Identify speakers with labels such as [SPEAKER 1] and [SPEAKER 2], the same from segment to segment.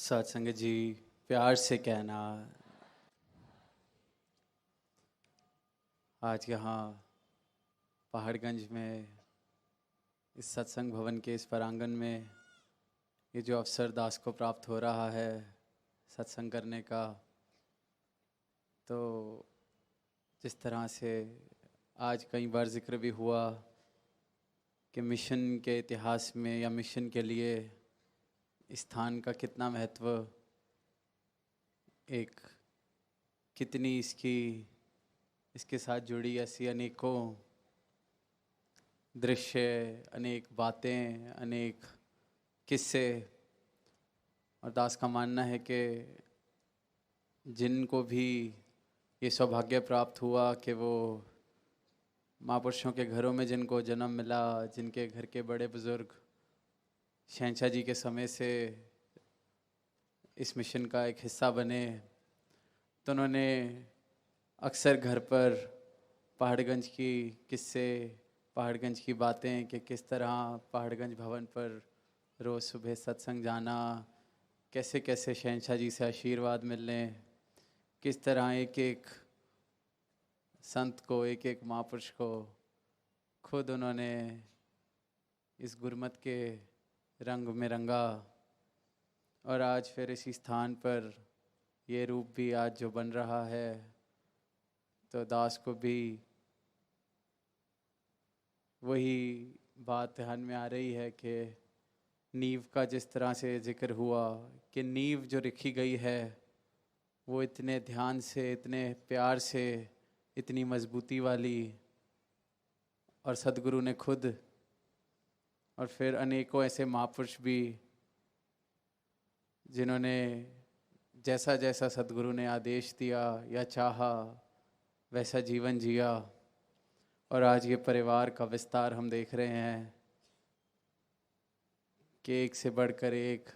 [SPEAKER 1] सत्संग जी, प्यार से कहना। आज यहाँ पहाड़गंज में इस सत्संग भवन के इस प्रांगण में ये जो अवसर दास को प्राप्त हो रहा है सत्संग करने का, तो जिस तरह से आज कई बार जिक्र भी हुआ कि मिशन के इतिहास में या मिशन के लिए स्थान का कितना महत्व, एक कितनी इसके साथ जुड़ी ऐसी अनेकों दृश्य, अनेक बातें, अनेक किस्से। और दास का मानना है कि जिनको भी ये सौभाग्य प्राप्त हुआ कि वो महापुरुषों के घरों में जिनको जन्म मिला, जिनके घर के बड़े बुजुर्ग शहंशाह जी के समय से इस मिशन का एक हिस्सा बने, तो उन्होंने अक्सर घर पर पहाड़गंज की किस्से, पहाड़गंज की बातें कि किस तरह पहाड़गंज भवन पर रोज़ सुबह सत्संग जाना, कैसे कैसे शहंशाह जी से आशीर्वाद मिलने, किस तरह एक एक संत को, एक एक महापुरुष को खुद उन्होंने इस गुरमत के रंग में रंगा। और आज फिर इसी स्थान पर ये रूप भी आज जो बन रहा है, तो दास को भी वही बात ध्यान में आ रही है कि नींव का जिस तरह से जिक्र हुआ कि नींव जो रखी गई है वो इतने ध्यान से, इतने प्यार से, इतनी मजबूती वाली, और सदगुरु ने खुद और फिर अनेकों ऐसे महापुरुष भी जिन्होंने जैसा जैसा सदगुरु ने आदेश दिया या चाहा वैसा जीवन जिया। और आज ये परिवार का विस्तार हम देख रहे हैं कि एक से बढ़कर एक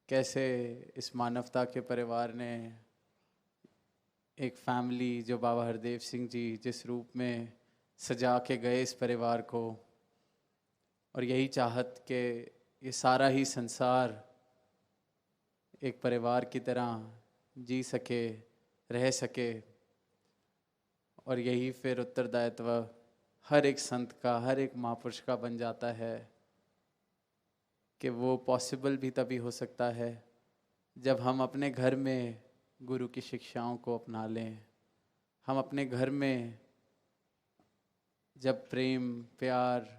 [SPEAKER 1] कैसे इस मानवता के परिवार ने एक फैमिली, जो बाबा हरदेव सिंह जी जिस रूप में सजा के गए इस परिवार को, और यही चाहत कि ये सारा ही संसार एक परिवार की तरह जी सके, रह सके। और यही फिर उत्तरदायित्व हर एक संत का, हर एक महापुरुष का बन जाता है कि वो पॉसिबल भी तभी हो सकता है जब हम अपने घर में गुरु की शिक्षाओं को अपना लें। हम अपने घर में जब प्रेम, प्यार,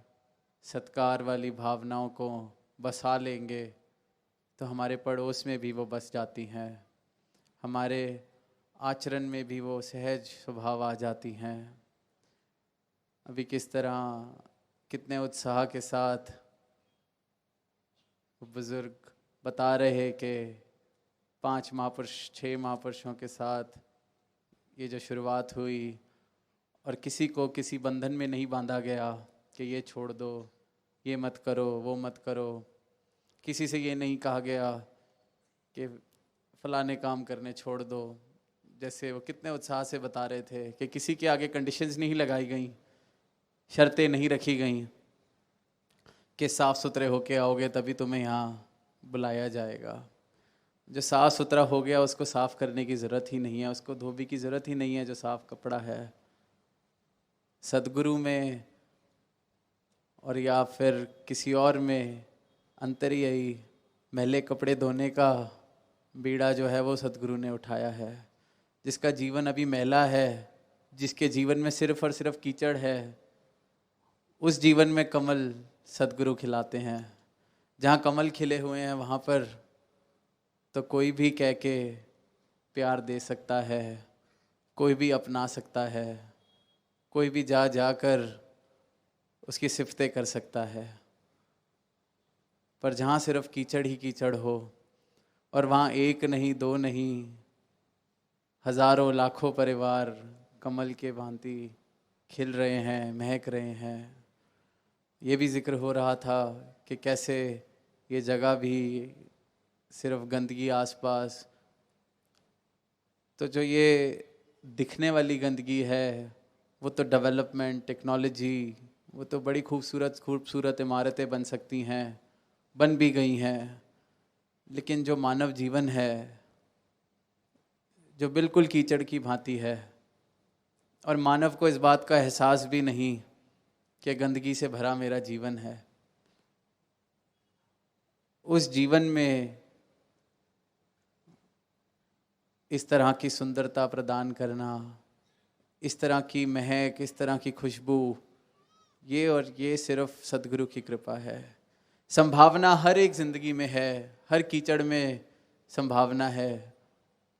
[SPEAKER 1] सत्कार वाली भावनाओं को बसा लेंगे तो हमारे पड़ोस में भी वो बस जाती हैं, हमारे आचरण में भी वो सहज स्वभाव आ जाती हैं। अभी किस तरह, कितने उत्साह के साथ वो बुज़ुर्ग बता रहे कि 5 महापुरुष, 6 महापुरुषों के साथ ये जो शुरुआत हुई, और किसी को किसी बंधन में नहीं बांधा गया कि ये छोड़ दो, ये मत करो, वो मत करो। किसी से ये नहीं कहा गया कि फलाने काम करने छोड़ दो। जैसे वो कितने उत्साह से बता रहे थे कि किसी के आगे कंडीशंस नहीं लगाई गई, शर्तें नहीं रखी गई कि साफ़ सुथरे होके आओगे तभी तुम्हें यहाँ बुलाया जाएगा। जो साफ़ सुथरा हो गया उसको साफ़ करने की ज़रूरत ही नहीं है, उसको धोबी की ज़रूरत ही नहीं है जो साफ़ कपड़ा है। सदगुरु में और या फिर किसी और में अंतर यही, मैले कपड़े धोने का बीड़ा जो है वो सदगुरु ने उठाया है। जिसका जीवन अभी मैला है, जिसके जीवन में सिर्फ और सिर्फ कीचड़ है, उस जीवन में कमल सदगुरु खिलाते हैं। जहाँ कमल खिले हुए हैं वहाँ पर तो कोई भी कह के प्यार दे सकता है, कोई भी अपना सकता है, कोई भी जा जाकर उसकी सिफतें कर सकता है। पर जहाँ सिर्फ कीचड़ ही कीचड़ हो, और वहाँ एक नहीं, 2 नहीं, हजारों लाखों परिवार कमल के भांति खिल रहे हैं, महक रहे हैं। ये भी जिक्र हो रहा था कि कैसे ये जगह भी सिर्फ गंदगी आसपास, तो जो ये दिखने वाली गंदगी है वो तो डेवलपमेंट, टेक्नोलॉजी, वो तो बड़ी खूबसूरत खूबसूरत इमारतें बन सकती हैं, बन भी गई हैं। लेकिन जो मानव जीवन है जो बिल्कुल कीचड़ की भांति है, और मानव को इस बात का एहसास भी नहीं कि गंदगी से भरा मेरा जीवन है, उस जीवन में इस तरह की सुंदरता प्रदान करना, इस तरह की महक, इस तरह की खुशबू, ये सिर्फ सदगुरु की कृपा है। संभावना हर एक जिंदगी में है, हर कीचड़ में संभावना है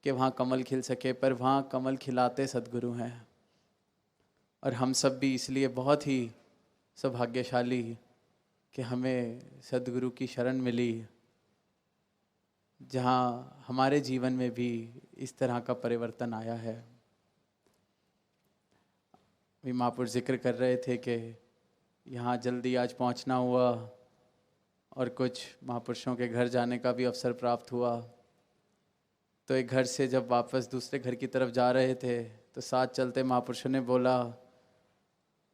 [SPEAKER 1] कि वहाँ कमल खिल सके, पर वहाँ कमल खिलाते सदगुरु हैं। और हम सब भी इसलिए बहुत ही सौभाग्यशाली कि हमें सदगुरु की शरण मिली, जहाँ हमारे जीवन में भी इस तरह का परिवर्तन आया है। अभी महापुरुष जिक्र कर रहे थे कि यहाँ जल्दी आज पहुँचना हुआ और कुछ महापुरुषों के घर जाने का भी अवसर प्राप्त हुआ। तो एक घर से जब वापस दूसरे घर की तरफ जा रहे थे तो साथ चलते महापुरुषों ने बोला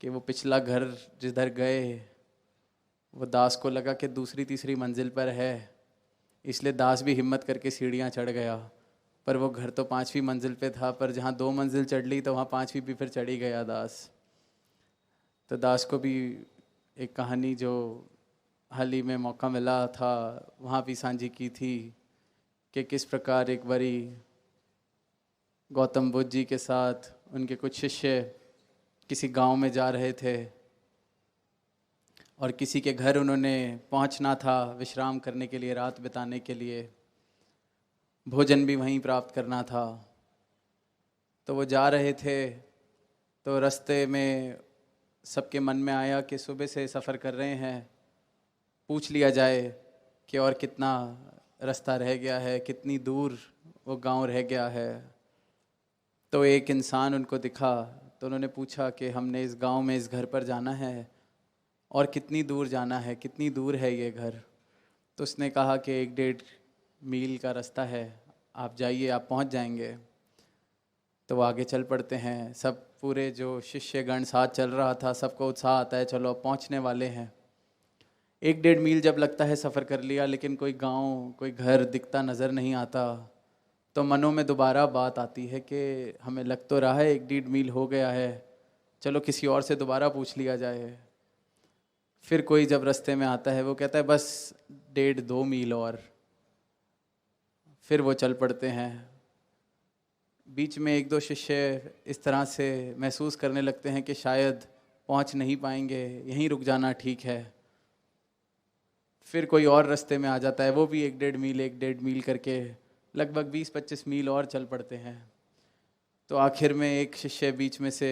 [SPEAKER 1] कि वो पिछला घर जिधर गए वो दास को लगा कि दूसरी तीसरी मंजिल पर है, इसलिए दास भी हिम्मत करके सीढ़ियाँ चढ़ गया, पर वो घर तो 5वीं मंजिल पे था, पर जहाँ 2 मंजिल चढ़ ली तो वहाँ 5वीं भी फिर चढ़ ही गया दास। तो दास को भी एक कहानी जो हाल ही में मौका मिला था वहाँ भी साझी की थी कि किस प्रकार एक बारी गौतम बुद्ध जी के साथ उनके कुछ शिष्य किसी गांव में जा रहे थे और किसी के घर उन्होंने पहुंचना था विश्राम करने के लिए, रात बिताने के लिए, भोजन भी वहीं प्राप्त करना था। तो वो जा रहे थे तो रास्ते में सबके मन में आया कि सुबह से सफ़र कर रहे हैं, पूछ लिया जाए कि और कितना रास्ता रह गया है, कितनी दूर वो गांव रह गया है। तो एक इंसान उनको दिखा तो उन्होंने पूछा कि हमने इस गांव में इस घर पर जाना है और कितनी दूर जाना है, कितनी दूर है ये घर। तो उसने कहा कि 1-1.5 मील का रास्ता है, आप जाइए, आप पहुंच जाएंगे। तो वो आगे चल पड़ते हैं, सब पूरे जो शिष्यगण साथ चल रहा था सबको उत्साह आता है, चलो अब पहुंचने वाले हैं। 1-1.5 मील जब लगता है सफ़र कर लिया, लेकिन कोई गांव, कोई घर दिखता नज़र नहीं आता। तो मनों में दोबारा बात आती है कि हमें लग तो रहा है 1-1.5 मील हो गया है, चलो किसी और से दोबारा पूछ लिया जाए। फिर कोई जब रास्ते में आता है वो कहता है बस 1.5-2 मील और। फिर वो चल पड़ते हैं। बीच में 1-2 शिष्य इस तरह से महसूस करने लगते हैं कि शायद पहुंच नहीं पाएंगे, यहीं रुक जाना ठीक है। फिर कोई और रास्ते में आ जाता है, वो भी 1-1.5 मील करके लगभग 20-25 मील और चल पड़ते हैं। तो आखिर में एक शिष्य बीच में से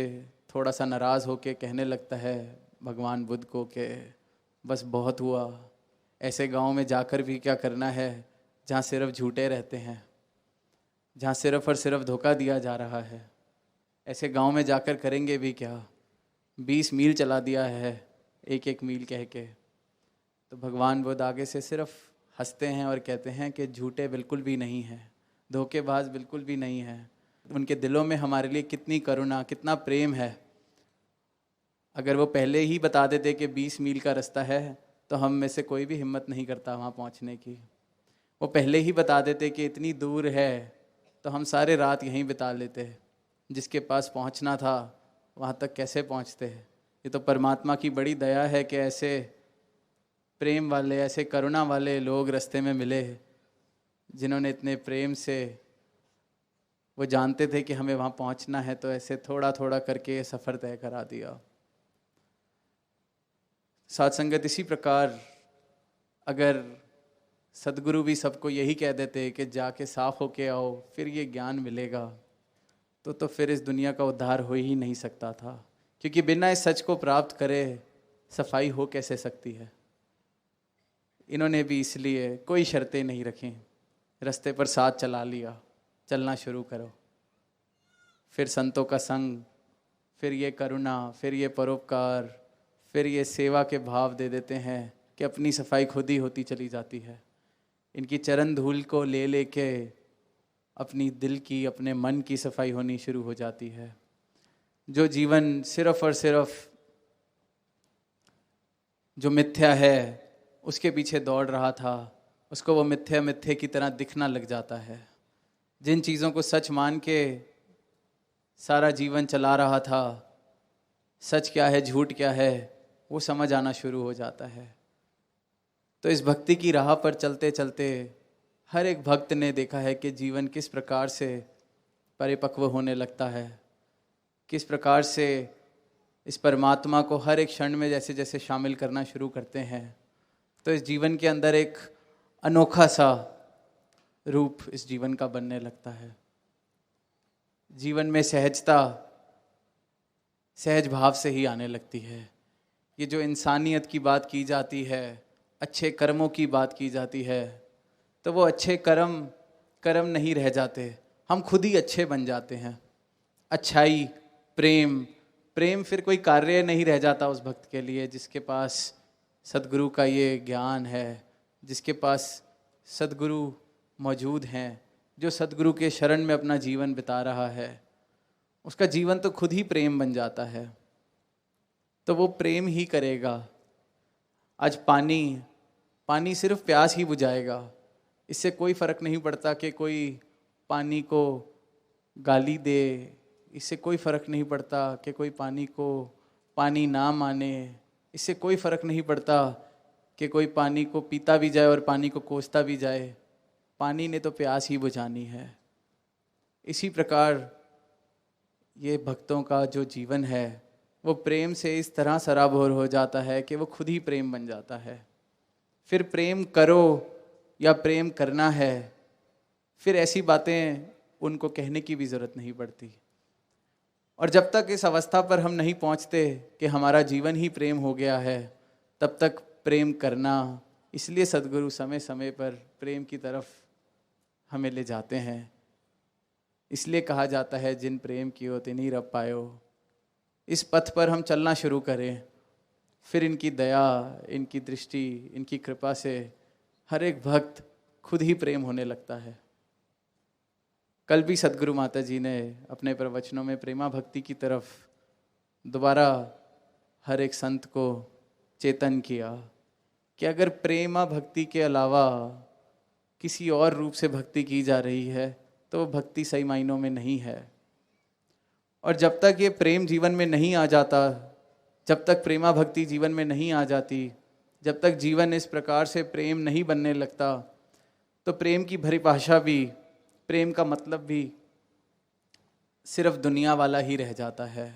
[SPEAKER 1] थोड़ा सा नाराज़ होकर कहने लगता है भगवान बुद्ध को कि बस बहुत हुआ, ऐसे गांव में जाकर भी क्या करना है जहाँ सिर्फ झूठे रहते हैं, जहाँ सिर्फ और सिर्फ धोखा दिया जा रहा है। ऐसे गांव में जाकर करेंगे भी क्या, 20 मील चला दिया है 1-1 मील कह के। तो भगवान बुद्ध आगे से सिर्फ हंसते हैं और कहते हैं कि झूठे बिल्कुल भी नहीं हैं, धोखेबाज बिल्कुल भी नहीं है। उनके दिलों में हमारे लिए कितनी करुणा, कितना प्रेम है। अगर वो पहले ही बता देते कि 20 मील का रास्ता है तो हम में से कोई भी हिम्मत नहीं करता वहाँ पहुँचने की। वो पहले ही बता देते कि इतनी दूर है तो हम सारे रात यहीं बिता लेते। जिसके पास पहुँचना था वहाँ तक कैसे पहुँचते। ये तो परमात्मा की बड़ी दया है कि ऐसे प्रेम वाले, ऐसे करुणा वाले लोग रास्ते में मिले, जिन्होंने इतने प्रेम से, वो जानते थे कि हमें वहाँ पहुँचना है, तो ऐसे थोड़ा थोड़ा करके सफ़र तय करा दिया। साथ संगत, इसी प्रकार अगर सदगुरु भी सबको यही कह देते कि जाके साफ होके आओ फिर ये ज्ञान मिलेगा, तो फिर इस दुनिया का उद्धार हो ही नहीं सकता था। क्योंकि बिना इस सच को प्राप्त करे सफाई हो कैसे सकती है। इन्होंने भी इसलिए कोई शर्तें नहीं रखी, रास्ते पर साथ चला लिया, चलना शुरू करो। फिर संतों का संग, फिर ये करुणा, फिर ये परोपकार, फिर ये सेवा के भाव दे देते हैं कि अपनी सफाई खुद ही होती चली जाती है। इनकी चरण धूल को ले लेके अपनी दिल की, अपने मन की सफाई होनी शुरू हो जाती है। जो जीवन सिर्फ और सिर्फ जो मिथ्या है उसके पीछे दौड़ रहा था, उसको वो मिथ्या मिथ्ये की तरह दिखना लग जाता है। जिन चीज़ों को सच मान के सारा जीवन चला रहा था, सच क्या है झूठ क्या है वो समझ आना शुरू हो जाता है। तो इस भक्ति की राह पर चलते चलते हर एक भक्त ने देखा है कि जीवन किस प्रकार से परिपक्व होने लगता है, किस प्रकार से इस परमात्मा को हर एक क्षण में जैसे जैसे शामिल करना शुरू करते हैं, तो इस जीवन के अंदर एक अनोखा सा रूप इस जीवन का बनने लगता है। जीवन में सहजता सहज भाव से ही आने लगती है। ये जो इंसानियत की बात की जाती है, अच्छे कर्मों की बात की जाती है, तो वो अच्छे कर्म नहीं रह जाते, हम खुद ही अच्छे बन जाते हैं। अच्छाई, प्रेम फिर कोई कार्य नहीं रह जाता उस भक्त के लिए जिसके पास सद्गुरु का ये ज्ञान है, जिसके पास सद्गुरु मौजूद हैं, जो सद्गुरु के शरण में अपना जीवन बिता रहा है, उसका जीवन तो खुद ही प्रेम बन जाता है। तो वो प्रेम ही करेगा। आज पानी सिर्फ प्यास ही बुझाएगा। इससे कोई फर्क नहीं पड़ता कि कोई पानी को गाली दे, इससे कोई फर्क नहीं पड़ता कि कोई पानी को पानी ना माने, इससे कोई फर्क नहीं पड़ता कि कोई पानी को पीता भी जाए और पानी को कोसता भी जाए। पानी ने तो प्यास ही बुझानी है। इसी प्रकार ये भक्तों का जो जीवन है वो प्रेम से इस तरह सराबोर हो जाता है कि वो खुद ही प्रेम बन जाता है। फिर प्रेम करो या प्रेम करना है, फिर ऐसी बातें उनको कहने की भी ज़रूरत नहीं पड़ती। और जब तक इस अवस्था पर हम नहीं पहुंचते कि हमारा जीवन ही प्रेम हो गया है, तब तक प्रेम करना, इसलिए सद्गुरु समय समय पर प्रेम की तरफ हमें ले जाते हैं। इसलिए कहा जाता है जिन प्रेम कियो तिन्हीं रब पायो। इस पथ पर हम चलना शुरू करें, फिर इनकी दया, इनकी दृष्टि, इनकी कृपा से हर एक भक्त खुद ही प्रेम होने लगता है। कल भी सद्गुरु माता जी ने अपने प्रवचनों में प्रेमा भक्ति की तरफ दोबारा हर एक संत को चेतन किया कि अगर प्रेमा भक्ति के अलावा किसी और रूप से भक्ति की जा रही है तो वो भक्ति सही मायनों में नहीं है। और जब तक ये प्रेम जीवन में नहीं आ जाता, जब तक प्रेमा भक्ति जीवन में नहीं आ जाती, जब तक जीवन इस प्रकार से प्रेम नहीं बनने लगता, तो प्रेम की परिभाषा भी, प्रेम का मतलब भी सिर्फ दुनिया वाला ही रह जाता है।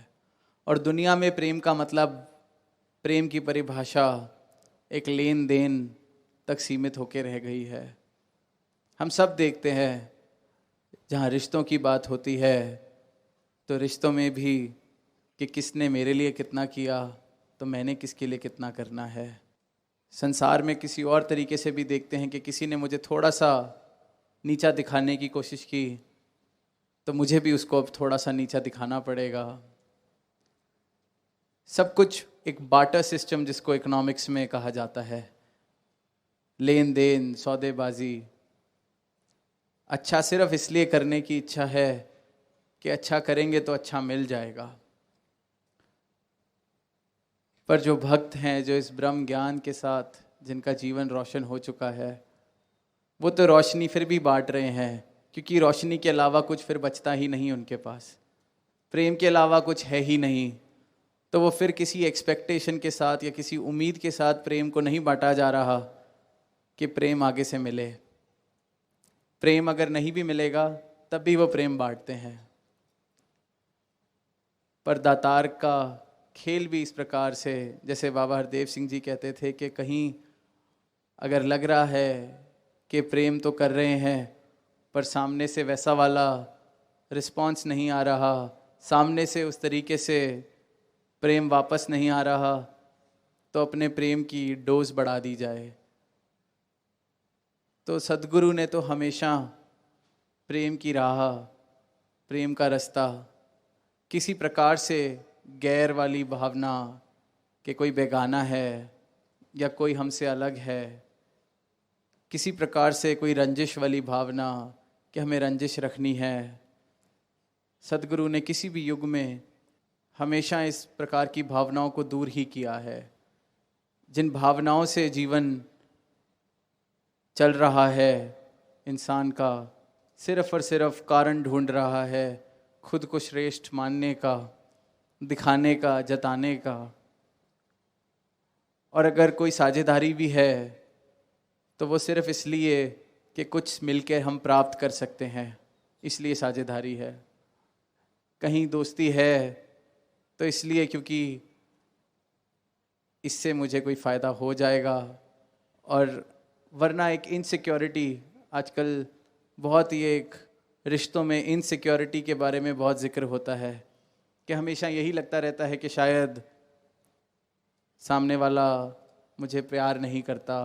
[SPEAKER 1] और दुनिया में प्रेम का मतलब, प्रेम की परिभाषा एक लेन देन तक सीमित होकर रह गई है। हम सब देखते हैं जहाँ रिश्तों की बात होती है तो रिश्तों में भी कि किसने मेरे लिए कितना किया तो मैंने किसके लिए कितना करना है। संसार में किसी और तरीके से भी देखते हैं कि किसी ने मुझे थोड़ा सा नीचा दिखाने की कोशिश की तो मुझे भी उसको अब थोड़ा सा नीचा दिखाना पड़ेगा। सब कुछ एक बार्टर सिस्टम जिसको इकोनॉमिक्स में कहा जाता है, लेन देन, सौदेबाजी। अच्छा सिर्फ इसलिए करने की इच्छा है कि अच्छा करेंगे तो अच्छा मिल जाएगा। पर जो भक्त हैं, जो इस ब्रह्म ज्ञान के साथ जिनका जीवन रोशन हो चुका है, वो तो रोशनी फिर भी बांट रहे हैं, क्योंकि रोशनी के अलावा कुछ फिर बचता ही नहीं उनके पास। प्रेम के अलावा कुछ है ही नहीं, तो वो फिर किसी एक्सपेक्टेशन के साथ या किसी उम्मीद के साथ प्रेम को नहीं बांटा जा रहा कि प्रेम आगे से मिले। प्रेम अगर नहीं भी मिलेगा तब भी वो प्रेम बांटते हैं। पर दातार का खेल भी इस प्रकार से, जैसे बाबा हरदेव सिंह जी कहते थे कि कहीं अगर लग रहा है कि प्रेम तो कर रहे हैं पर सामने से वैसा वाला रिस्पॉन्स नहीं आ रहा, सामने से उस तरीके से प्रेम वापस नहीं आ रहा, तो अपने प्रेम की डोज बढ़ा दी जाए। तो सद्गुरु ने तो हमेशा प्रेम की राह, प्रेम का रास्ता किसी प्रकार से गैर वाली भावना कि कोई बेगाना है या कोई हमसे अलग है, किसी प्रकार से कोई रंजिश वाली भावना कि हमें रंजिश रखनी है, सद्गुरु ने किसी भी युग में हमेशा इस प्रकार की भावनाओं को दूर ही किया है। जिन भावनाओं से जीवन चल रहा है इंसान का, सिर्फ और सिर्फ कारण ढूंढ रहा है खुद को श्रेष्ठ मानने का, दिखाने का, जताने का। और अगर कोई साझेदारी भी है तो वो सिर्फ इसलिए कि कुछ मिलकर हम प्राप्त कर सकते हैं, इसलिए साझेदारी है। कहीं दोस्ती है तो इसलिए क्योंकि इससे मुझे कोई फ़ायदा हो जाएगा, और वरना एक इनसिक्योरिटी, आजकल बहुत ही एक रिश्तों में इनसिक्योरिटी के बारे में बहुत जिक्र होता है कि हमेशा यही लगता रहता है कि शायद सामने वाला मुझे प्यार नहीं करता,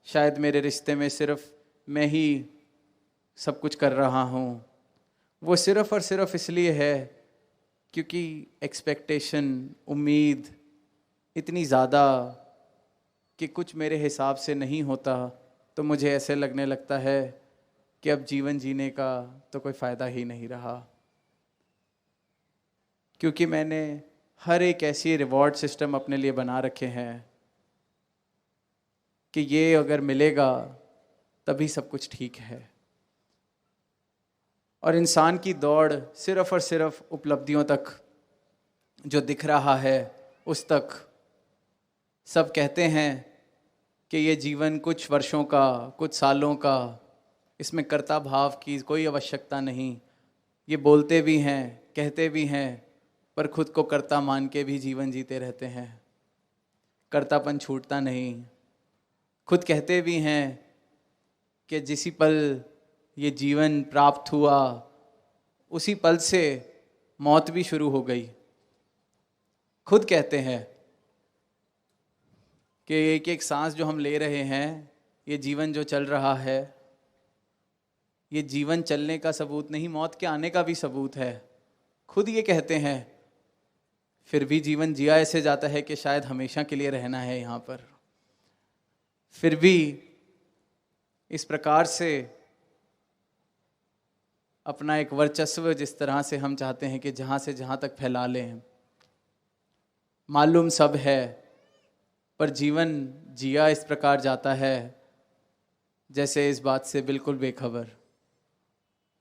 [SPEAKER 1] शायद मेरे रिश्ते में सिर्फ मैं ही सब कुछ कर रहा हूँ। वो सिर्फ और सिर्फ इसलिए है क्योंकि एक्सपेक्टेशन, उम्मीद इतनी ज़्यादा कि कुछ मेरे हिसाब से नहीं होता तो मुझे ऐसे लगने लगता है कि अब जीवन जीने का तो कोई फ़ायदा ही नहीं रहा, क्योंकि मैंने हर एक ऐसी रिवॉर्ड सिस्टम अपने लिए बना रखे हैं कि ये अगर मिलेगा तभी सब कुछ ठीक है। और इंसान की दौड़ सिर्फ और सिर्फ उपलब्धियों तक, जो दिख रहा है उस तक। सब कहते हैं कि ये जीवन कुछ वर्षों का, कुछ सालों का, इसमें कर्ता भाव की कोई आवश्यकता नहीं। ये बोलते भी हैं, कहते भी हैं, पर खुद को कर्ता मान के भी जीवन जीते रहते हैं। कर्तापन छूटता नहीं। खुद कहते भी हैं कि जिसी पल ये जीवन प्राप्त हुआ उसी पल से मौत भी शुरू हो गई। खुद कहते हैं कि एक एक सांस जो हम ले रहे हैं, ये जीवन जो चल रहा है, ये जीवन चलने का सबूत नहीं, मौत के आने का भी सबूत है। खुद ये कहते हैं, फिर भी जीवन जिया ऐसे जाता है कि शायद हमेशा के लिए रहना है यहाँ पर। फिर भी इस प्रकार से अपना एक वर्चस्व जिस तरह से हम चाहते हैं कि जहाँ से जहाँ तक फैला लें, मालूम सब है, पर जीवन जिया इस प्रकार जाता है जैसे इस बात से बिल्कुल बेखबर।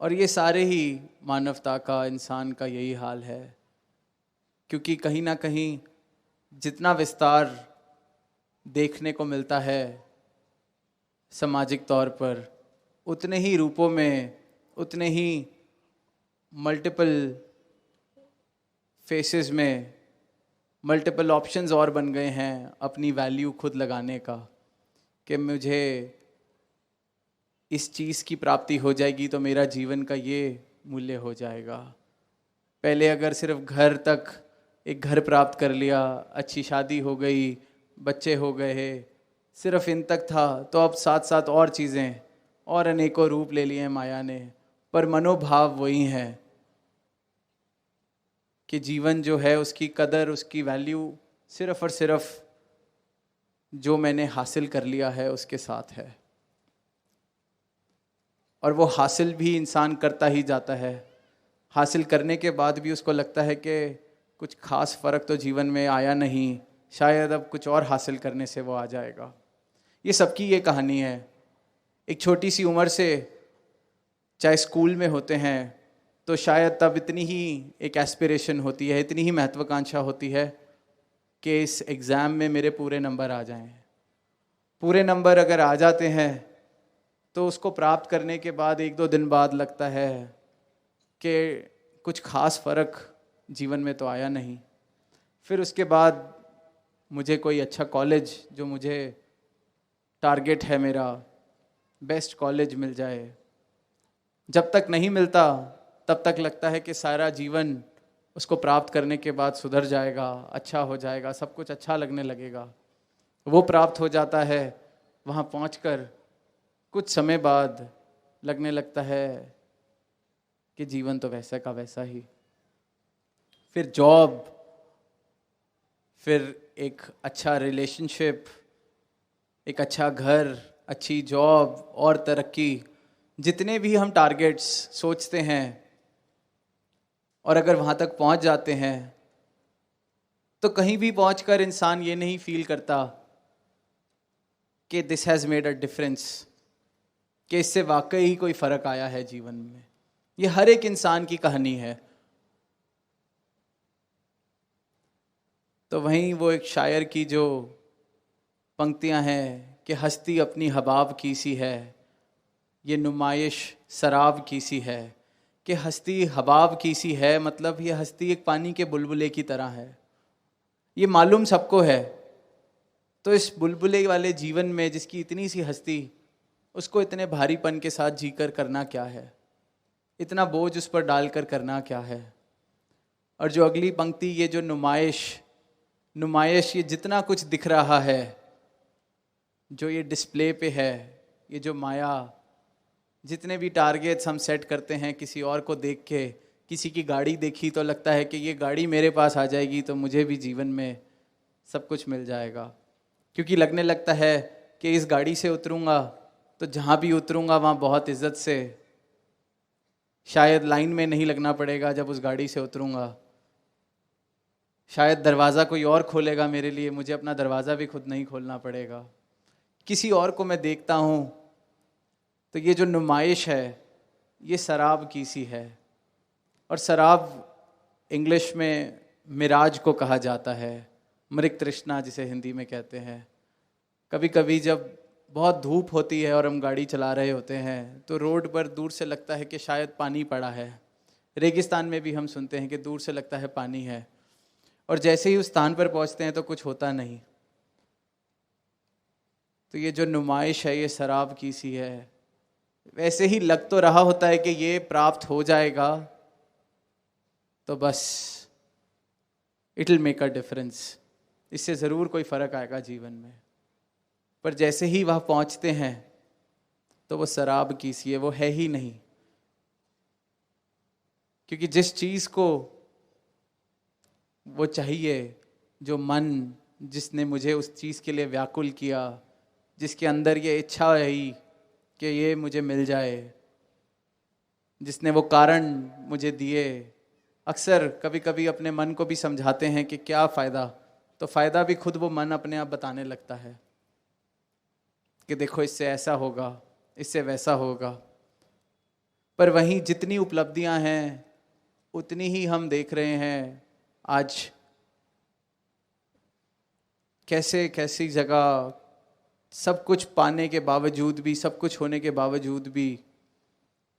[SPEAKER 1] और ये सारे ही मानवता का, इंसान का यही हाल है, क्योंकि कहीं ना कहीं जितना विस्तार देखने को मिलता है सामाजिक तौर पर, उतने ही रूपों में, उतने ही मल्टीपल फेसेस में मल्टीपल ऑप्शंस और बन गए हैं अपनी वैल्यू खुद लगाने का, कि मुझे इस चीज़ की प्राप्ति हो जाएगी तो मेरा जीवन का ये मूल्य हो जाएगा। पहले अगर सिर्फ घर तक एक घर प्राप्त कर लिया, अच्छी शादी हो गई, बच्चे हो गए, सिर्फ इन तक था, तो अब साथ साथ और चीज़ें और अनेकों रूप ले लिए माया ने, पर मनोभाव वही है कि जीवन जो है उसकी कदर, उसकी वैल्यू सिर्फ और सिर्फ जो मैंने हासिल कर लिया है उसके साथ है। और वो हासिल भी इंसान करता ही जाता है। हासिल करने के बाद भी उसको लगता है कि कुछ खास फ़र्क तो जीवन में आया नहीं, शायद अब कुछ और हासिल करने से वो आ जाएगा। ये सबकी ये कहानी है। एक छोटी सी उम्र से चाहे स्कूल में होते हैं तो शायद तब इतनी ही एक एस्पिरेशन होती है, इतनी ही महत्वाकांक्षा होती है कि इस एग्ज़ाम में मेरे पूरे नंबर आ जाएं। पूरे नंबर अगर आ जाते हैं तो उसको प्राप्त करने के बाद एक दो दिन बाद लगता है कि कुछ खास फ़र्क जीवन में तो आया नहीं। फिर उसके बाद मुझे कोई अच्छा कॉलेज, जो मुझे टारगेट है मेरा, बेस्ट कॉलेज मिल जाए। जब तक नहीं मिलता तब तक लगता है कि सारा जीवन उसको प्राप्त करने के बाद सुधर जाएगा, अच्छा हो जाएगा, सब कुछ अच्छा लगने लगेगा। वो प्राप्त हो जाता है, वहाँ पहुंचकर कुछ समय बाद लगने लगता है कि जीवन तो वैसा का वैसा ही। फिर जॉब, फिर एक अच्छा रिलेशनशिप, एक अच्छा घर, अच्छी जॉब और तरक्की, जितने भी हम टारगेट्स सोचते हैं, और अगर वहाँ तक पहुँच जाते हैं तो कहीं भी पहुंचकर इंसान ये नहीं फील करता कि this has made a difference, कि इससे वाकई ही कोई फर्क आया है जीवन में। ये हर एक इंसान की कहानी है। तो वहीं वो एक शायर की जो पंक्तियां हैं कि हस्ती अपनी हबाब की सी है, ये नुमाइश शराब की सी है। कि हस्ती हबाब की सी है, मतलब ये हस्ती एक पानी के बुलबुले की तरह है, ये मालूम सबको है। तो इस बुलबुले वाले जीवन में जिसकी इतनी सी हस्ती, उसको इतने भारीपन के साथ जीकर करना क्या है, इतना बोझ उस पर डालकर करना क्या है। और जो अगली पंक्ति, ये जो नुमाइश, ये जितना कुछ दिख रहा है, जो ये डिस्प्ले पे है, ये जो माया, जितने भी टारगेट्स हम सेट करते हैं किसी और को देख के, किसी की गाड़ी देखी तो लगता है कि ये गाड़ी मेरे पास आ जाएगी तो मुझे भी जीवन में सब कुछ मिल जाएगा, क्योंकि लगने लगता है कि इस गाड़ी से उतरूंगा तो जहाँ भी उतरूंगा वहाँ बहुत इज्जत से, शायद लाइन में नहीं लगना पड़ेगा जब उस गाड़ी से उतरूंगा, शायद दरवाज़ा कोई और खोलेगा मेरे लिए, मुझे अपना दरवाज़ा भी खुद नहीं खोलना पड़ेगा, किसी और को मैं देखता हूँ। तो ये जो नुमाइश है ये शराब की सी है। और शराब इंग्लिश में मिराज को कहा जाता है, मृग तृष्णा जिसे हिंदी में कहते हैं। कभी कभी जब बहुत धूप होती है और हम गाड़ी चला रहे होते हैं तो रोड पर दूर से लगता है कि शायद पानी पड़ा है। रेगिस्तान में भी हम सुनते हैं कि दूर से लगता है पानी है, और जैसे ही उस स्थान पर पहुंचते हैं तो कुछ होता नहीं। तो ये जो नुमाइश है ये शराब की सी है। वैसे ही लग तो रहा होता है कि ये प्राप्त हो जाएगा तो बस it will make a difference, इससे ज़रूर कोई फ़र्क आएगा जीवन में। पर जैसे ही वह पहुंचते हैं तो वो शराब की सी है, वो है ही नहीं। क्योंकि जिस चीज़ को वो चाहिए, जो मन जिसने मुझे उस चीज़ के लिए व्याकुल किया, जिसके अंदर ये इच्छा रही कि ये मुझे मिल जाए, जिसने वो कारण मुझे दिए, अक्सर कभी कभी अपने मन को भी समझाते हैं कि क्या फ़ायदा, तो फ़ायदा भी खुद वो मन अपने आप बताने लगता है कि देखो इससे ऐसा होगा, इससे वैसा होगा। पर वहीं जितनी उपलब्धियां हैं उतनी ही हम देख रहे हैं आज कैसे कैसी जगह सब कुछ पाने के बावजूद भी, सब कुछ होने के बावजूद भी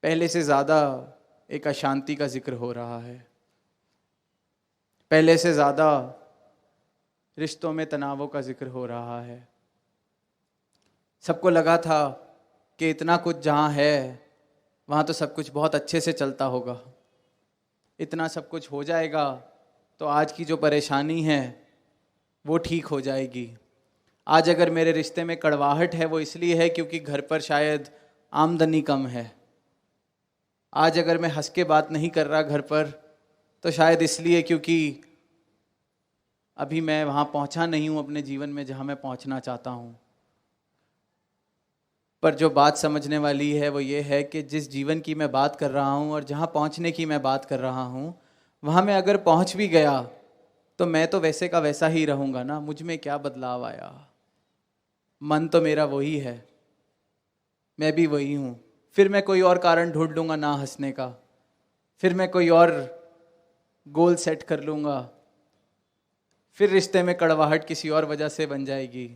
[SPEAKER 1] पहले से ज़्यादा एक अशांति का जिक्र हो रहा है, पहले से ज़्यादा रिश्तों में तनावों का जिक्र हो रहा है। सबको लगा था कि इतना कुछ जहाँ है वहाँ तो सब कुछ बहुत अच्छे से चलता होगा, इतना सब कुछ हो जाएगा तो आज की जो परेशानी है वो ठीक हो जाएगी। आज अगर मेरे रिश्ते में कड़वाहट है वो इसलिए है क्योंकि घर पर शायद आमदनी कम है। आज अगर मैं हंस के बात नहीं कर रहा घर पर तो शायद इसलिए क्योंकि अभी मैं वहाँ पहुँचा नहीं हूँ अपने जीवन में जहाँ मैं पहुँचना चाहता हूँ। पर जो बात समझने वाली है वो ये है कि जिस जीवन की मैं बात कर रहा हूँ और जहाँ पहुँचने की मैं बात कर रहा हूँ, वहाँ मैं अगर पहुँच भी गया तो मैं तो वैसे का वैसा ही रहूँगा ना। मुझ में क्या बदलाव आया, मन तो मेरा वही है, मैं भी वही हूँ। फिर मैं कोई और कारण ढूंढ लूँगा ना हंसने का, फिर मैं कोई और गोल सेट कर लूँगा, फिर रिश्ते में कड़वाहट किसी और वजह से बन जाएगी।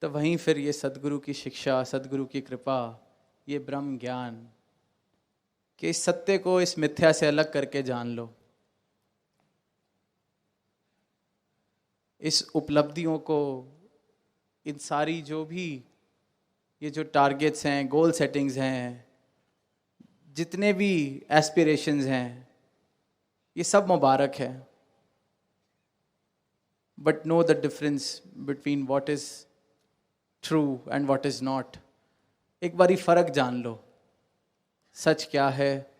[SPEAKER 1] तो वहीं फिर ये सदगुरु की शिक्षा, सदगुरु की कृपा, ये ब्रह्म ज्ञान कि इस सत्य को इस मिथ्या से अलग करके जान लो, इस उपलब्धियों को, इन सारी जो भी ये जो टारगेट्स हैं, गोल सेटिंग्स हैं, जितने भी एस्पिरेशंस हैं, ये सब मुबारक है। But know the difference between what is true and what is not. एक बारी फर्क जान लो, सच क्या है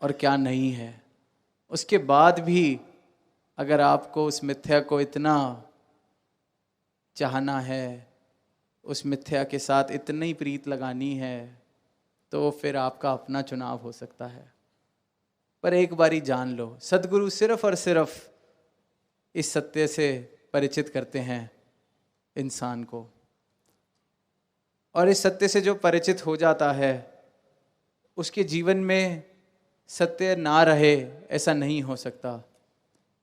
[SPEAKER 1] और क्या नहीं है। उसके बाद भी अगर आपको उस मिथ्या को इतना चाहना है, उस मिथ्या के साथ इतनी प्रीत लगानी है, तो फिर आपका अपना चुनाव हो सकता है। पर एक बारी जान लो, सदगुरु सिर्फ और सिर्फ इस सत्य से परिचित करते हैं इंसान को। और इस सत्य से जो परिचित हो जाता है उसके जीवन में सत्य ना रहे ऐसा नहीं हो सकता।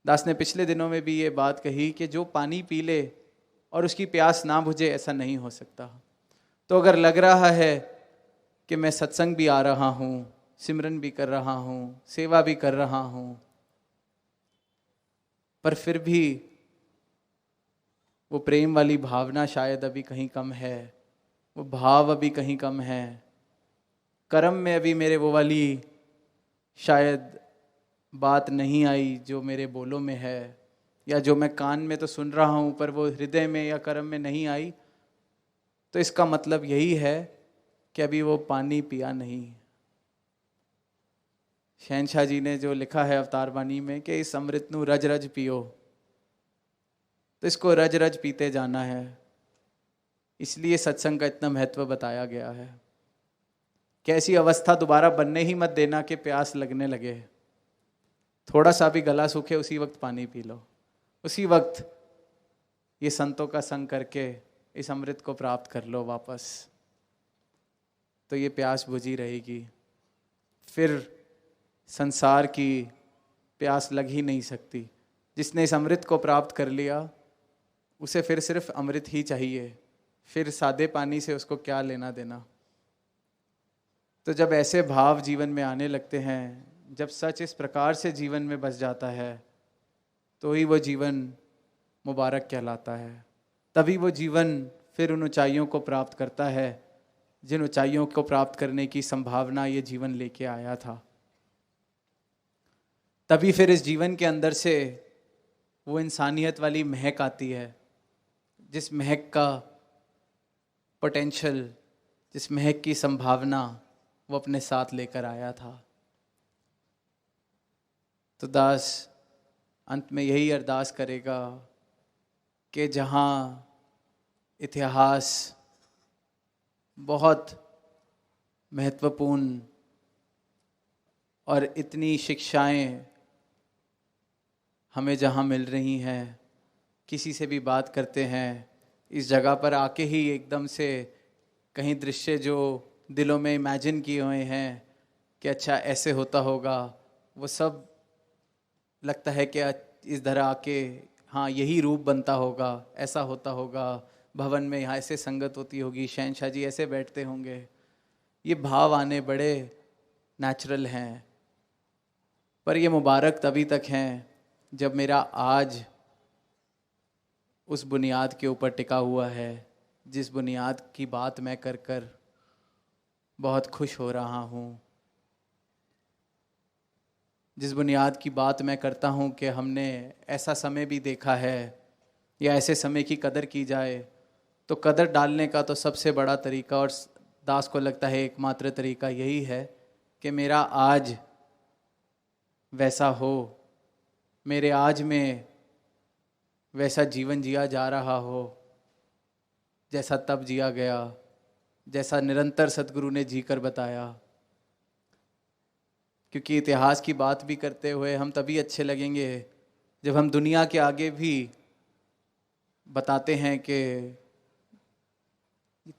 [SPEAKER 1] दास ने पिछले दिनों में भी ये बात कही कि जो पानी पी ले और उसकी प्यास ना बुझे ऐसा नहीं हो सकता। तो अगर लग रहा है कि मैं सत्संग भी आ रहा हूँ, सिमरन भी कर रहा हूँ, सेवा भी कर रहा हूँ, पर फिर भी वो प्रेम वाली भावना शायद अभी कहीं कम है, वो भाव अभी कहीं कम है, कर्म में अभी मेरे वो वाली शायद बात नहीं आई जो मेरे बोलों में है, या जो मैं कान में तो सुन रहा हूँ पर वो हृदय में या कर्म में नहीं आई, तो इसका मतलब यही है कि अभी वो पानी पिया नहीं। शहनशाह जी ने जो लिखा है अवतार वाणी में कि इस अमृत नू रज रज पियो, तो इसको रज रज पीते जाना है। इसलिए सत्संग का इतना महत्व बताया गया है कि ऐसी अवस्था दोबारा बनने ही मत देना कि प्यास लगने लगे, थोड़ा सा भी गला सूखे उसी वक्त पानी पी लो, उसी वक्त ये संतों का संग करके इस अमृत को प्राप्त कर लो वापस, तो ये प्यास बुझी रहेगी। फिर संसार की प्यास लग ही नहीं सकती। जिसने इस अमृत को प्राप्त कर लिया उसे फिर सिर्फ अमृत ही चाहिए, फिर सादे पानी से उसको क्या लेना देना। तो जब ऐसे भाव जीवन में आने लगते हैं, जब सच इस प्रकार से जीवन में बस जाता है, तो ही वो जीवन मुबारक कहलाता है। तभी वो जीवन फिर उन ऊंचाइयों को प्राप्त करता है जिन ऊंचाइयों को प्राप्त करने की संभावना ये जीवन लेके आया था। तभी फिर इस जीवन के अंदर से वो इंसानियत वाली महक आती है, जिस महक का पोटेंशियल, जिस महक की संभावना वो अपने साथ लेकर आया था। तो दास अंत में यही अरदास करेगा कि जहाँ इतिहास बहुत महत्वपूर्ण और इतनी शिक्षाएं हमें जहाँ मिल रही हैं, किसी से भी बात करते हैं, इस जगह पर आके ही एकदम से कहीं दृश्य जो दिलों में इमेजिन किए हुए हैं कि अच्छा ऐसे होता होगा, वो सब लगता है कि इस तरह आके हाँ यही रूप बनता होगा, ऐसा होता होगा, भवन में यहाँ ऐसे संगत होती होगी, शहनशाह जी ऐसे बैठते होंगे। ये भाव आने बड़े नेचुरल हैं, पर ये मुबारक तभी तक हैं जब मेरा आज उस बुनियाद के ऊपर टिका हुआ है जिस बुनियाद की बात मैं कर कर बहुत खुश हो रहा हूँ, जिस बुनियाद की बात मैं करता हूँ कि हमने ऐसा समय भी देखा है या ऐसे समय की कदर की जाए। तो कदर डालने का तो सबसे बड़ा तरीका और दास को लगता है एकमात्र तरीका यही है कि मेरा आज वैसा हो, मेरे आज में वैसा जीवन जिया जा रहा हो जैसा तब जिया गया, जैसा निरंतर सद्गुरु ने जी कर बताया। क्योंकि इतिहास की बात भी करते हुए हम तभी अच्छे लगेंगे जब हम दुनिया के आगे भी बताते हैं कि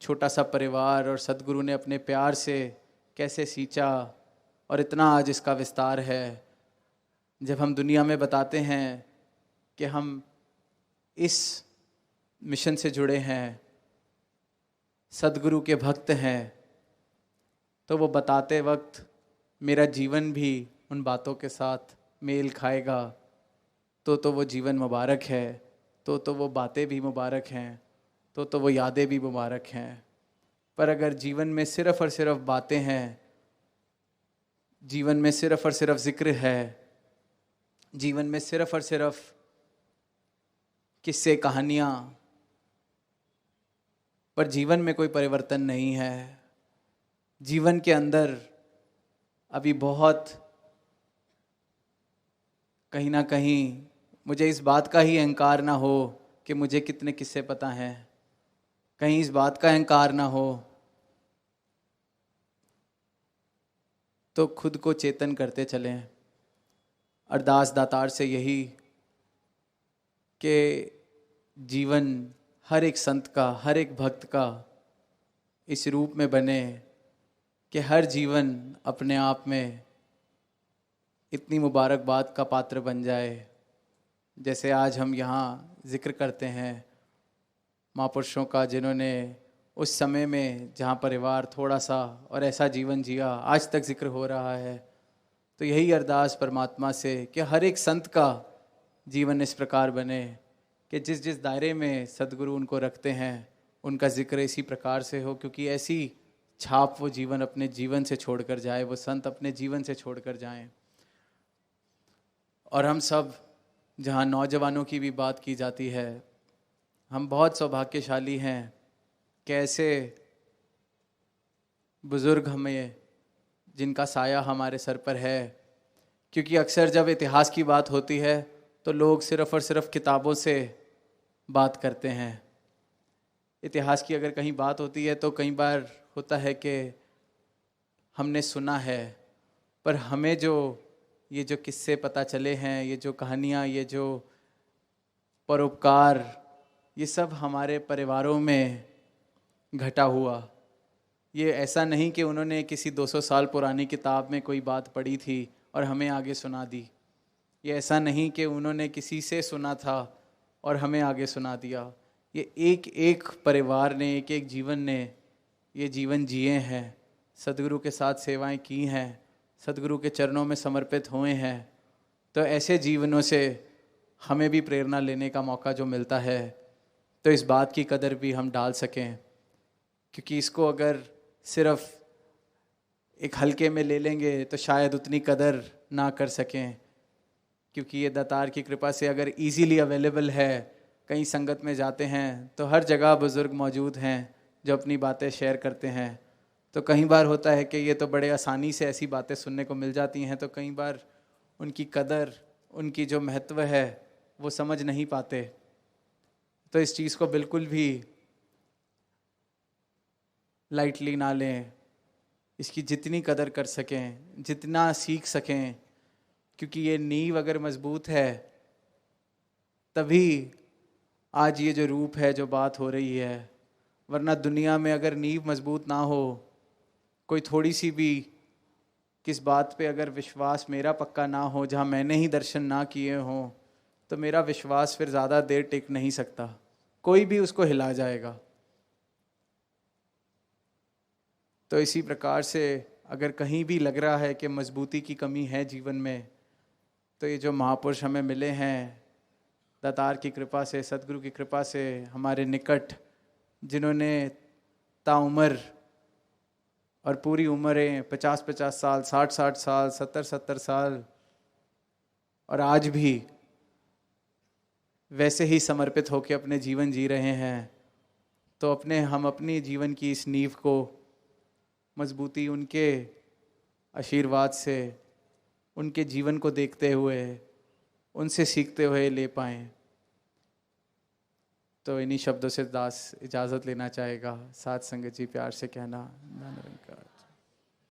[SPEAKER 1] छोटा सा परिवार और सद्गुरु ने अपने प्यार से कैसे सींचा और इतना आज इसका विस्तार है। जब हम दुनिया में बताते हैं कि हम इस मिशन से जुड़े हैं, सद्गुरु के भक्त हैं, तो वो बताते वक्त मेरा जीवन भी उन बातों के साथ मेल खाएगा, तो वो जीवन मुबारक है, तो वो बातें भी मुबारक हैं, तो वो यादें भी मुबारक हैं। पर अगर जीवन में सिर्फ़ और सिर्फ बातें हैं, जीवन में सिर्फ़ और सिर्फ जिक्र है, जीवन में सिर्फ़ और सिर्फ किस्से कहानियाँ, पर जीवन में कोई परिवर्तन नहीं है, जीवन के अंदर अभी बहुत कहीं ना कहीं मुझे इस बात का ही अहंकार ना हो कि मुझे कितने किस्से पता हैं, कहीं इस बात का अहंकार ना हो, तो खुद को चेतन करते चलें। अरदास दातार से यही कि जीवन हर एक संत का, हर एक भक्त का इस रूप में बने कि हर जीवन अपने आप में इतनी मुबारकबाद का पात्र बन जाए। जैसे आज हम यहाँ जिक्र करते हैं महापुरुषों का, जिन्होंने उस समय में जहाँ परिवार थोड़ा सा और ऐसा जीवन जिया, आज तक जिक्र हो रहा है। तो यही अरदास परमात्मा से कि हर एक संत का जीवन इस प्रकार बने कि जिस जिस दायरे में सदगुरु उनको रखते हैं उनका जिक्र इसी प्रकार से हो, क्योंकि ऐसी छाप वो जीवन अपने जीवन से छोड़कर जाए, वो संत अपने जीवन से छोड़कर जाएं। और हम सब, जहाँ नौजवानों की भी बात की जाती है, हम बहुत सौभाग्यशाली हैं कि ऐसे बुज़ुर्ग हमें, जिनका साया हमारे सर पर है। क्योंकि अक्सर जब इतिहास की बात होती है तो लोग सिर्फ़ और सिर्फ किताबों से बात करते हैं। इतिहास की अगर कहीं बात होती है तो कई बार होता है कि हमने सुना है, पर हमें ये जो किस्से पता चले हैं, ये जो कहानियाँ, ये जो परोपकार, ये सब हमारे परिवारों में घटा हुआ। ये ऐसा नहीं कि उन्होंने किसी 200 साल पुरानी किताब में कोई बात पढ़ी थी और हमें आगे सुना दी। ये ऐसा नहीं कि उन्होंने किसी से सुना था और हमें आगे सुना दिया। ये एक एक परिवार ने, एक एक जीवन ने ये जीवन जिए हैं, सदगुरु के साथ सेवाएं की हैं, सदगुरु के चरणों में समर्पित हुए हैं। तो ऐसे जीवनों से हमें भी प्रेरणा लेने का मौका जो मिलता है, तो इस बात की कदर भी हम डाल सकें। क्योंकि इसको अगर सिर्फ एक हल्के में ले लेंगे तो शायद उतनी कदर ना कर सकें। क्योंकि ये दातार की कृपा से अगर इजीली अवेलेबल है, कहीं संगत में जाते हैं तो हर जगह बुज़ुर्ग मौजूद हैं जो अपनी बातें शेयर करते हैं। तो कई बार होता है कि ये तो बड़े आसानी से ऐसी बातें सुनने को मिल जाती हैं, तो कई बार उनकी कदर, उनकी जो महत्व है वो समझ नहीं पाते। तो इस चीज़ को बिल्कुल भी लाइटली ना लें, इसकी जितनी कदर कर सकें, जितना सीख सकें, क्योंकि ये नींव अगर मजबूत है तभी आज ये जो रूप है, जो बात हो रही है। वरना दुनिया में अगर नींव मजबूत ना हो, कोई थोड़ी सी भी किस बात पे अगर विश्वास मेरा पक्का ना हो, जहाँ मैंने ही दर्शन ना किए हों, तो मेरा विश्वास फिर ज़्यादा देर टिक नहीं सकता, कोई भी उसको हिला जाएगा। तो इसी प्रकार से अगर कहीं भी लग रहा है कि मजबूती की कमी है जीवन में, तो ये जो महापुरुष हमें मिले हैं दातार की कृपा से, सदगुरु की कृपा से, हमारे निकट, जिन्होंने ताउम्र और पूरी उम्रें 50-50 साल, 60-60 साल, 70-70 साल और आज भी वैसे ही समर्पित होकर अपने जीवन जी रहे हैं, तो हम अपनी जीवन की इस नींव को मजबूती उनके आशीर्वाद से, उनके जीवन को देखते हुए, उनसे सीखते हुए ले पाएं। तो इन्हीं शब्दों से दास इजाज़त लेना चाहेगा। साथ संगत जी प्यार से कहना, धन्यवाद।